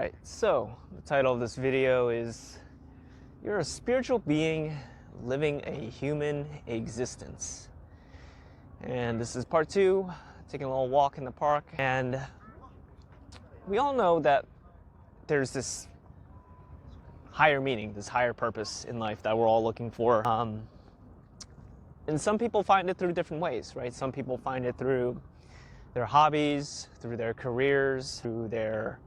Alright, so the title of this video is You're a Spiritual Being Living a Human Existence. And this is part 2, taking a little walk in the park. And we all know that there's this higher meaning, this higher purpose in life that we're all looking for. And some people find it through different ways, right? Some people find it through their hobbies, through their careers, through their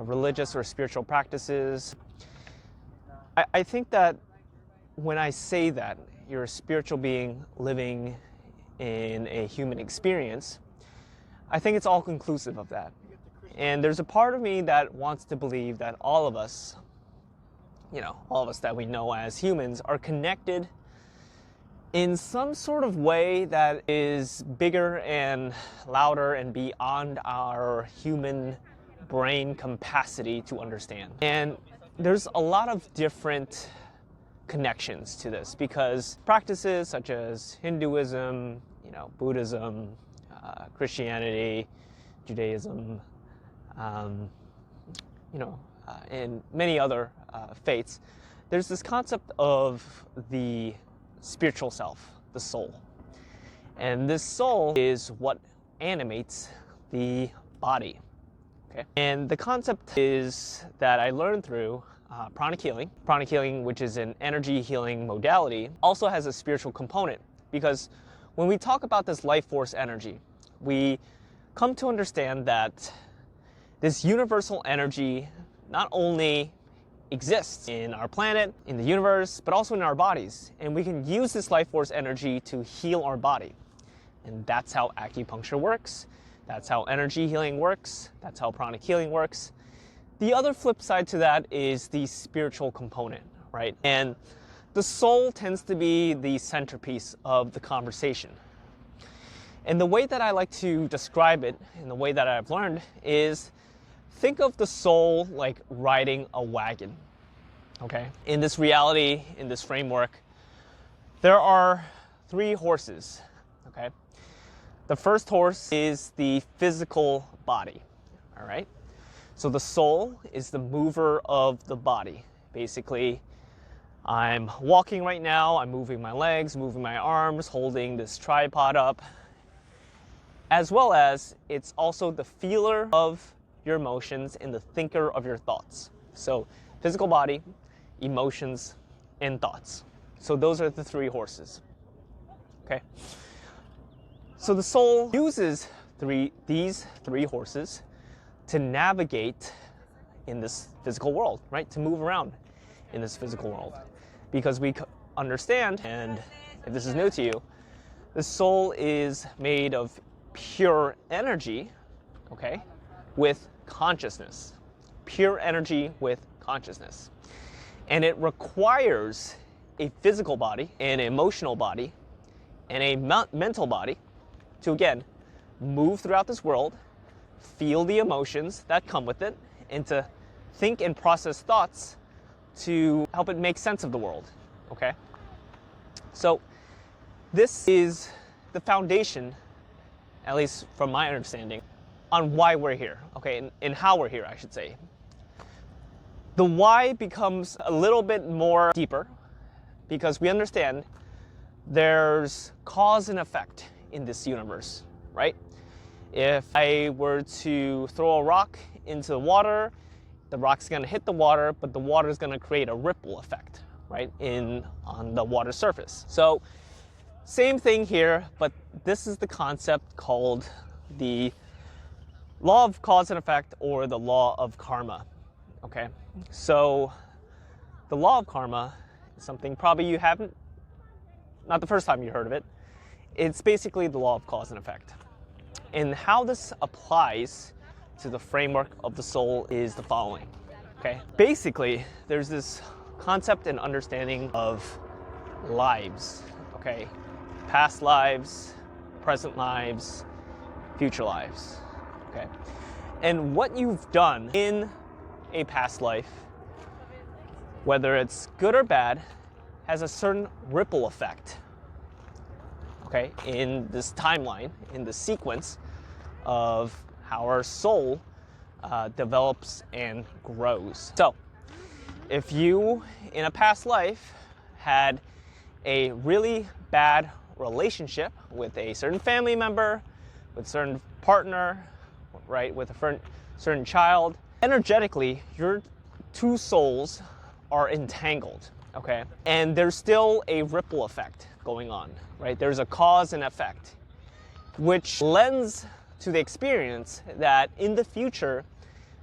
religious or spiritual practices. I think that when I say that you're a spiritual being living in a human experience, I think it's all conclusive of that. And there's a part of me that wants to believe that all of us that we know as humans are connected in some sort of way that is bigger and louder and beyond our human brain capacity to understand. And there's a lot of different connections to this because practices such as Hinduism, Buddhism, Christianity, Judaism, and many other faiths, there's this concept of the spiritual self, the soul. And this soul is what animates the body. Okay. And the concept is that I learned through pranic healing. Pranic healing, which is an energy healing modality, also has a spiritual component because when we talk about this life force energy, we come to understand that this universal energy not only exists in our planet, in the universe, but also in our bodies. And we can use this life force energy to heal our body. And that's how acupuncture works. That's how energy healing works. That's how pranic healing works. The other flip side to that is the spiritual component, right? And the soul tends to be the centerpiece of the conversation. And the way that I like to describe it, and the way that I've learned, is think of the soul like riding a wagon, okay? In this reality, in this framework, there are 3 horses, okay? The first horse is the physical body, all right? So the soul is the mover of the body. Basically, I'm walking right now, I'm moving my legs, moving my arms, holding this tripod up, as well as it's also the feeler of your emotions and the thinker of your thoughts. So physical body, emotions, and thoughts. So those are the 3 horses, okay? So the soul uses these 3 horses to navigate in this physical world, right? To move around in this physical world. Because we understand, and if this is new to you, the soul is made of pure energy, okay, with consciousness. Pure energy with consciousness. And it requires a physical body, an emotional body, and a mental body to, again, move throughout this world, feel the emotions that come with it, and to think and process thoughts to help it make sense of the world, okay? So this is the foundation, at least from my understanding, on why we're here, okay, and how we're here, I should say. The why becomes a little bit more deeper because we understand there's cause and effect in this universe, right? If I were to throw a rock into the water, the rock's gonna hit the water, but the water is gonna create a ripple effect, right, on the water surface. So same thing here, but this is the concept called the law of cause and effect, or the law of karma, okay? So the law of karma is something probably you haven't, not the first time you heard of it. It's basically the law of cause and effect. And how this applies to the framework of the soul is the following, okay? Basically, there's this concept and understanding of lives, okay? Past lives, present lives, future lives, okay? And what you've done in a past life, whether it's good or bad, has a certain ripple effect, okay, in this timeline, in the sequence of how our soul develops and grows. So if you in a past life had a really bad relationship with a certain family member, with a certain partner, right, with a certain child, energetically your two souls are entangled, okay? And there's still a ripple effect going on, right? There's a cause and effect, which lends to the experience that in the future,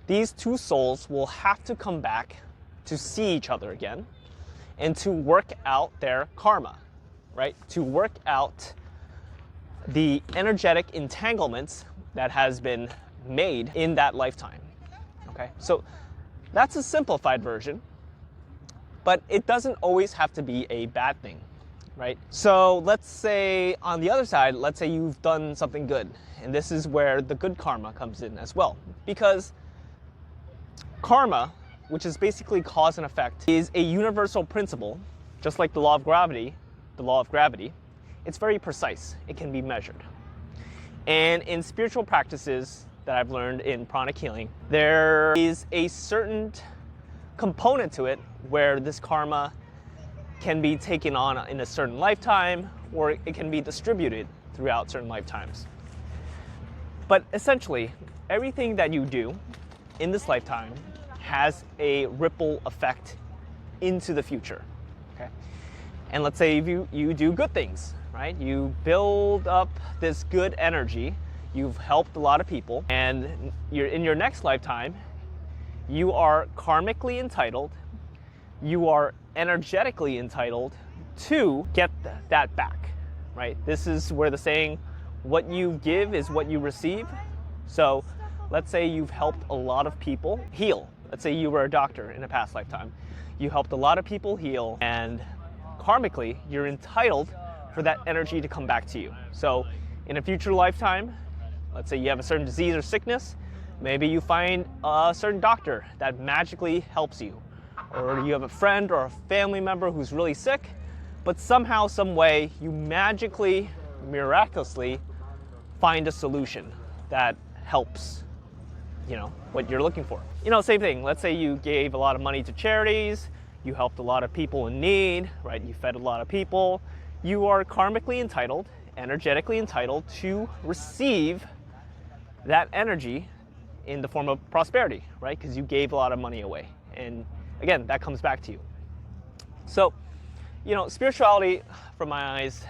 these two souls will have to come back to see each other again and to work out their karma, right? To work out the energetic entanglements that has been made in that lifetime, okay? So that's a simplified version, but it doesn't always have to be a bad thing, right? So let's say on the other side, let's say you've done something good, and this is where the good karma comes in as well, because karma, which is basically cause and effect, is a universal principle, just like the law of gravity. It's very precise. It can be measured. And in spiritual practices that I've learned in pranic healing, there is a certain component to it where this karma can be taken on in a certain lifetime, or it can be distributed throughout certain lifetimes. But essentially, everything that you do in this lifetime has a ripple effect into the future, okay? And let's say you do good things, right? You build up this good energy, you've helped a lot of people, and you're in your next lifetime, you are karmically entitled, you are energetically entitled to get that back, right? This is where the saying, what you give is what you receive. So let's say you've helped a lot of people heal. Let's say you were a doctor in a past lifetime. You helped a lot of people heal, and karmically, you're entitled for that energy to come back to you. So in a future lifetime, let's say you have a certain disease or sickness, maybe you find a certain doctor that magically helps you. Or you have a friend or a family member who's really sick, but somehow, some way, you magically, miraculously find a solution that helps, what you're looking for. Same thing. Let's say you gave a lot of money to charities, you helped a lot of people in need, right? You fed a lot of people. You are karmically entitled, energetically entitled to receive that energy in the form of prosperity, right? Because you gave a lot of money away. And again, that comes back to you. So, spirituality, from my eyes,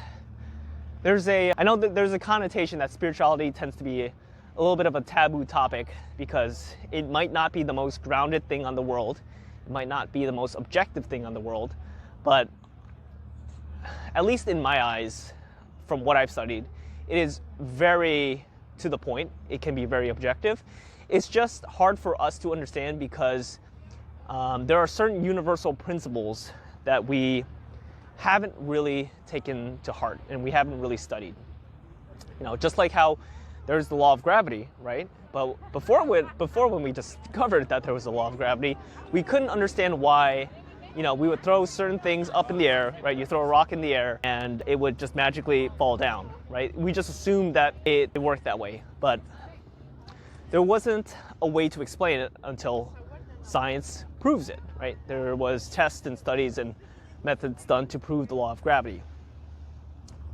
I know that there's a connotation that spirituality tends to be a little bit of a taboo topic because it might not be the most grounded thing on the world. It might not be the most objective thing on the world, but at least in my eyes, from what I've studied, it is very to the point. It can be very objective. It's just hard for us to understand because there are certain universal principles that we haven't really taken to heart and we haven't really studied. Just like how there's the law of gravity, right? But before when we discovered that there was a law of gravity, we couldn't understand why, we would throw certain things up in the air, right? You throw a rock in the air and it would just magically fall down, right? We just assumed that it worked that way, but there wasn't a way to explain it until science proves it, right? There was tests and studies and methods done to prove the law of gravity.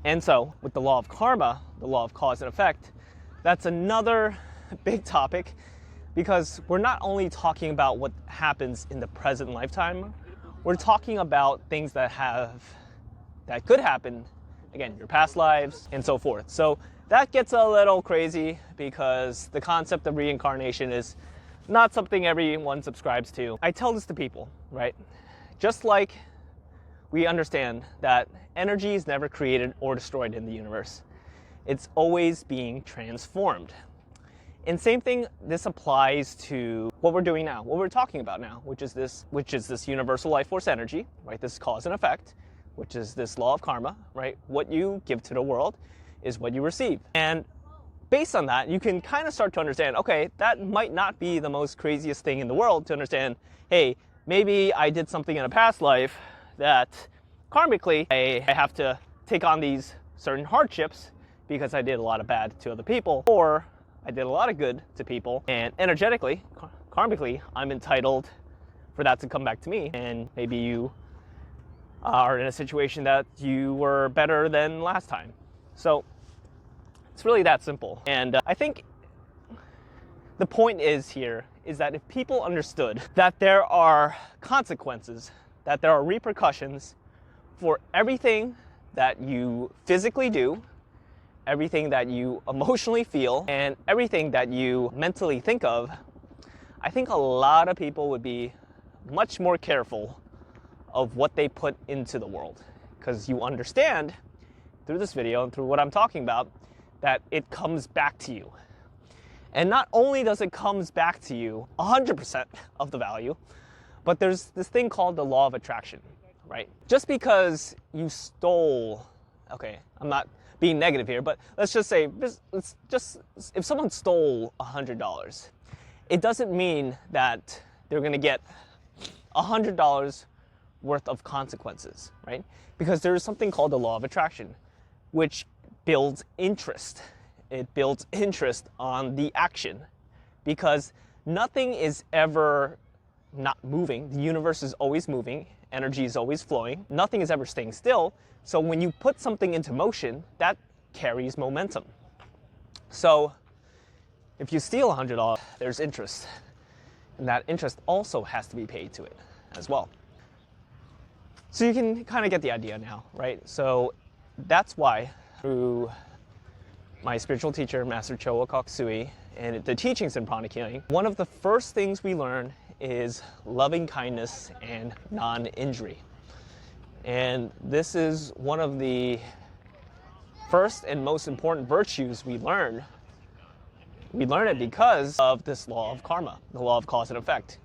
And so with the law of karma, the law of cause and effect, that's another big topic because we're not only talking about what happens in the present lifetime, we're talking about things that could happen, again, your past lives and so forth. So that gets a little crazy because the concept of reincarnation is not something everyone subscribes to. I tell this to people, right? Just like we understand that energy is never created or destroyed in the universe. It's always being transformed. And same thing, this applies to what we're doing now, what we're talking about now, which is this universal life force energy, right? This cause and effect, which is this law of karma, right? What you give to the world is what you receive. And based on that, you can kind of start to understand, okay, that might not be the most craziest thing in the world to understand, hey, maybe I did something in a past life that karmically I have to take on these certain hardships because I did a lot of bad to other people, or I did a lot of good to people, and energetically, karmically, I'm entitled for that to come back to me. And maybe you are in a situation that you were better than last time. So it's really that simple. And I think the point is that if people understood that there are consequences, that there are repercussions for everything that you physically do, everything that you emotionally feel, and everything that you mentally think of, I think a lot of people would be much more careful of what they put into the world. Because you understand through this video and through what I'm talking about that it comes back to you. And not only does it comes back to you 100% of the value, but there's this thing called the law of attraction, right? Just because you stole, okay, I'm not being negative here, but let's just say, if someone stole $100, it doesn't mean that they're gonna get $100 worth of consequences, right? Because there is something called the law of attraction, which builds interest. It builds interest on the action, because nothing is ever not moving. The universe is always moving. Energy is always flowing. Nothing is ever staying still. So when you put something into motion, that carries momentum. So if you steal $100, there's interest. And that interest also has to be paid to it as well. So you can kind of get the idea now, right? So that's why through my spiritual teacher, Master Choa Koksui, and the teachings in pranic healing, one of the first things we learn is loving kindness and non-injury. And this is one of the first and most important virtues we learn. We learn it because of this law of karma, the law of cause and effect.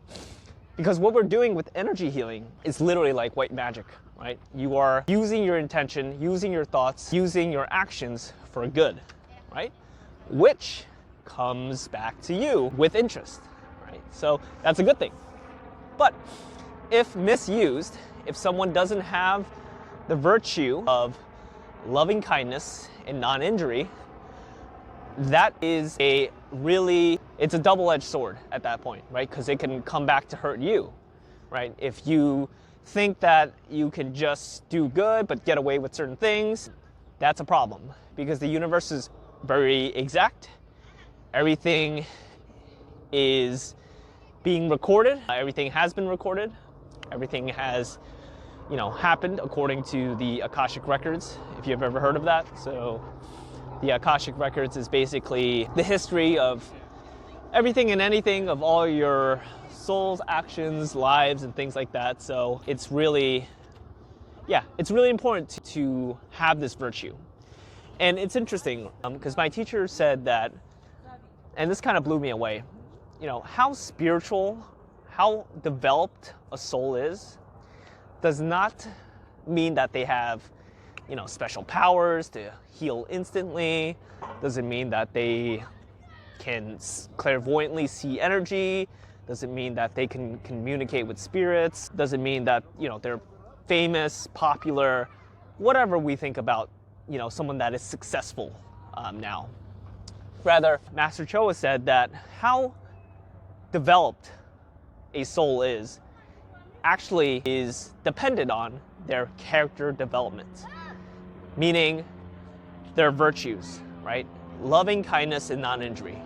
Because what we're doing with energy healing is literally like white magic, right? You are using your intention, using your thoughts, using your actions for good, right? Which comes back to you with interest, right? So that's a good thing. But if misused, if someone doesn't have the virtue of loving kindness and non-injury, that is it's a double-edged sword at that point, right? Because it can come back to hurt you, right? If you think that you can just do good but get away with certain things, that's a problem, because the universe is very exact. Everything is being recorded. Everything has been recorded. Everything has, happened according to the Akashic records, if you've ever heard of that. So the Akashic records is basically the history of everything and anything, of all your soul's actions, lives, and things like that. So it's really important to have this virtue. And it's interesting because my teacher said that, and this kind of blew me away, how spiritual, how developed a soul is does not mean that they have special powers to heal instantly. Doesn't mean that they can clairvoyantly see energy. Doesn't mean that they can communicate with spirits. Doesn't mean that they're famous, popular, whatever we think about someone that is successful now. Rather, Master Choa said that how developed a soul is actually is dependent on their character development, meaning their virtues, right? Loving kindness and non-injury.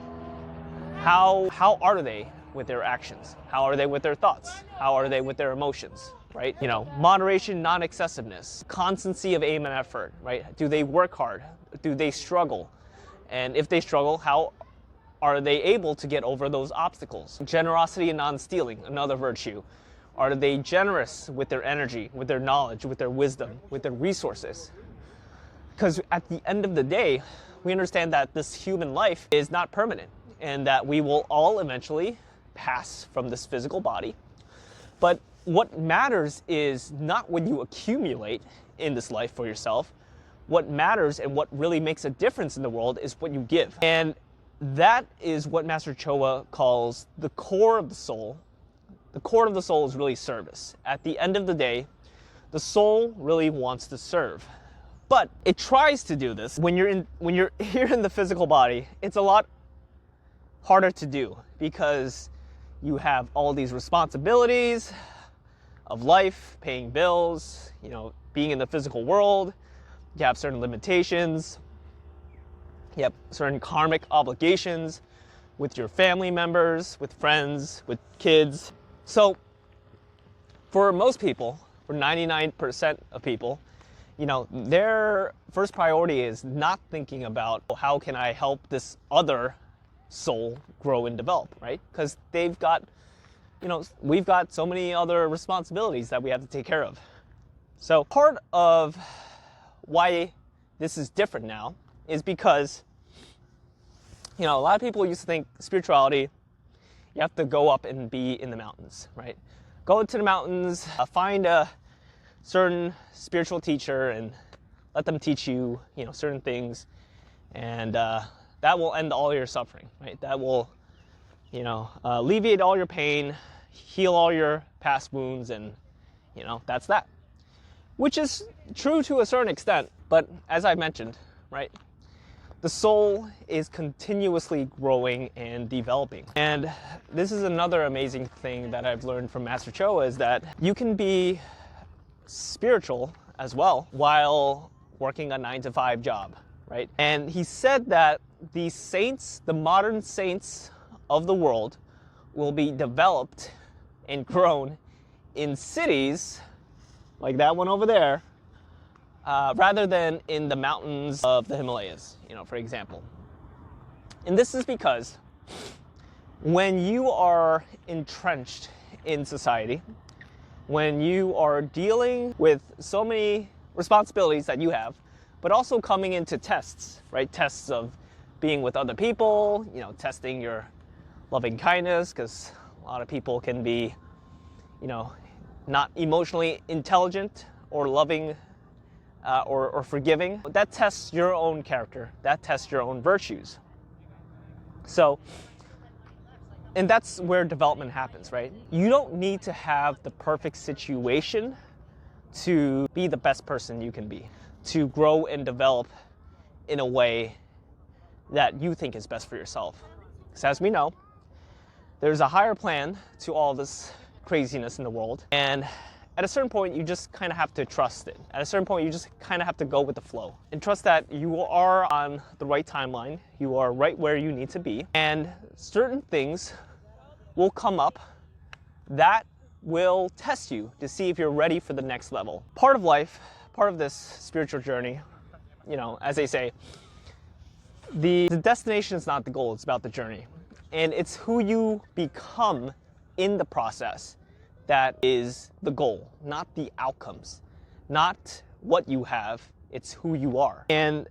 How are they with their actions? How are they with their thoughts? How are they with their emotions, right? Moderation, non-excessiveness, constancy of aim and effort, right? Do they work hard? Do they struggle? And if they struggle, how are they able to get over those obstacles? Generosity and non-stealing, another virtue. Are they generous with their energy, with their knowledge, with their wisdom, with their resources? Because at the end of the day, we understand that this human life is not permanent and that we will all eventually pass from this physical body. But what matters is not what you accumulate in this life for yourself. What matters and what really makes a difference in the world is what you give. And that is what Master Choa calls the core of the soul. The core of the soul is really service. At the end of the day, the soul really wants to serve. But it tries to do this when you're here in the physical body. It's a lot harder to do because you have all these responsibilities of life, paying bills, being in the physical world. You have certain limitations. You have certain karmic obligations with your family members, with friends, with kids. So for most people, for 99% of people, their first priority is not thinking about how can I help this other soul grow and develop, right? Because they've got, we've got so many other responsibilities that we have to take care of. So part of why this is different now is because, a lot of people used to think spirituality, you have to go up and be in the mountains, right? Go into the mountains, find a certain spiritual teacher and let them teach you, certain things, and that will end all your suffering, right? That will, alleviate all your pain, heal all your past wounds, and, that's that. Which is true to a certain extent, but as I mentioned, right? The soul is continuously growing and developing. And this is another amazing thing that I've learned from Master Cho is that you can be spiritual as well while working a 9-to-5 job, right? And he said that the saints, the modern saints of the world, will be developed and grown in cities like that one over there, rather than in the mountains of the Himalayas, for example. And this is because when you are entrenched in society, when you are dealing with so many responsibilities that you have, but also coming into tests, right? Tests of being with other people, testing your loving kindness, because a lot of people can be, not emotionally intelligent or loving or forgiving. That tests your own character. That tests your own virtues. So, and that's where development happens, right? You don't need to have the perfect situation to be the best person you can be, to grow and develop in a way that you think is best for yourself. Because as we know, there's a higher plan to all this craziness in the world. And at a certain point, you just kind of have to trust it. At a certain point, you just kind of have to go with the flow and trust that you are on the right timeline. You are right where you need to be. And certain things will come up that will test you to see if you're ready for the next level. Part of life, part of this spiritual journey, as they say, the destination is not the goal, it's about the journey. And it's who you become in the process that is the goal, not the outcomes, not what you have, it's who you are. And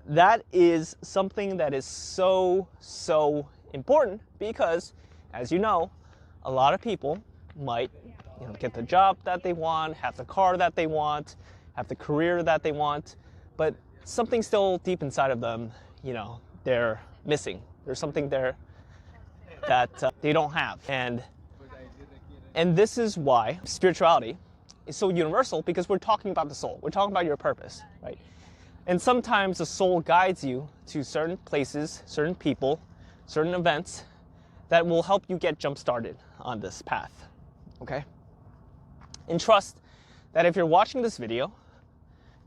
that is something that is so, so important because, as you know, a lot of people might get the job that they want, have the car that they want, have the career that they want, but something still deep inside of them, they're missing. There's something there that they don't have. And this is why spirituality is so universal, because we're talking about the soul. We're talking about your purpose, right? And sometimes the soul guides you to certain places, certain people, certain events that will help you get jump-started on this path, okay? And trust that if you're watching this video,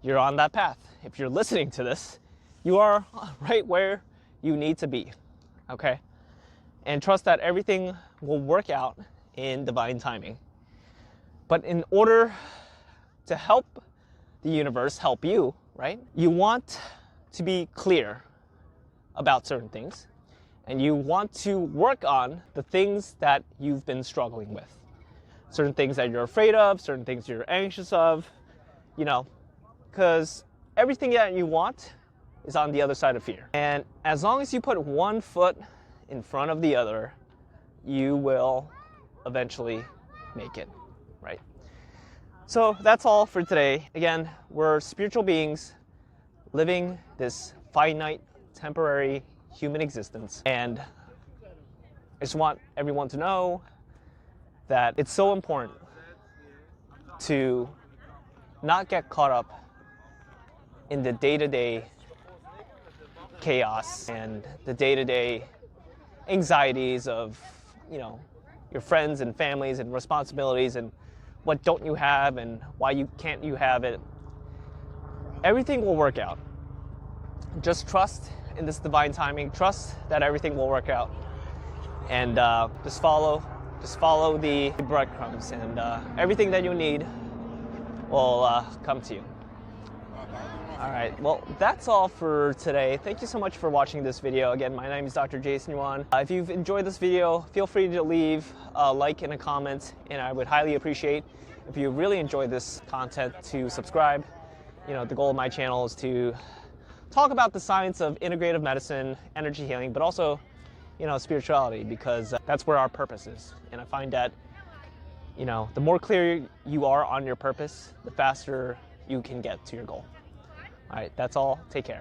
you're on that path. If you're listening to this, you are right where you need to be, okay? And trust that everything will work out in divine timing. But in order to help the universe help you, right? You want to be clear about certain things, and you want to work on the things that you've been struggling with. Certain things that you're afraid of, certain things you're anxious of, because everything that you want is on the other side of fear. And as long as you put one foot in front of the other, you will eventually make it, right? So that's all for today. Again, we're spiritual beings living this finite, temporary human existence. And I just want everyone to know that it's so important to not get caught up in the day-to-day chaos and the day-to-day anxieties of, your friends and families and responsibilities and what don't you have and why can't you have it. Everything will work out. Just trust in this divine timing. Trust that everything will work out, and just follow the breadcrumbs, and everything that you need will come to you. All right, well, that's all for today. Thank you so much for watching this video. Again, my name is Dr. Jason Yuan. If you've enjoyed this video, feel free to leave a like and a comment, and I would highly appreciate if you really enjoyed this content to subscribe. The goal of my channel is to talk about the science of integrative medicine, energy healing, but also, spirituality, because that's where our purpose is. And I find that, the more clear you are on your purpose, the faster you can get to your goal. All right, that's all. Take care.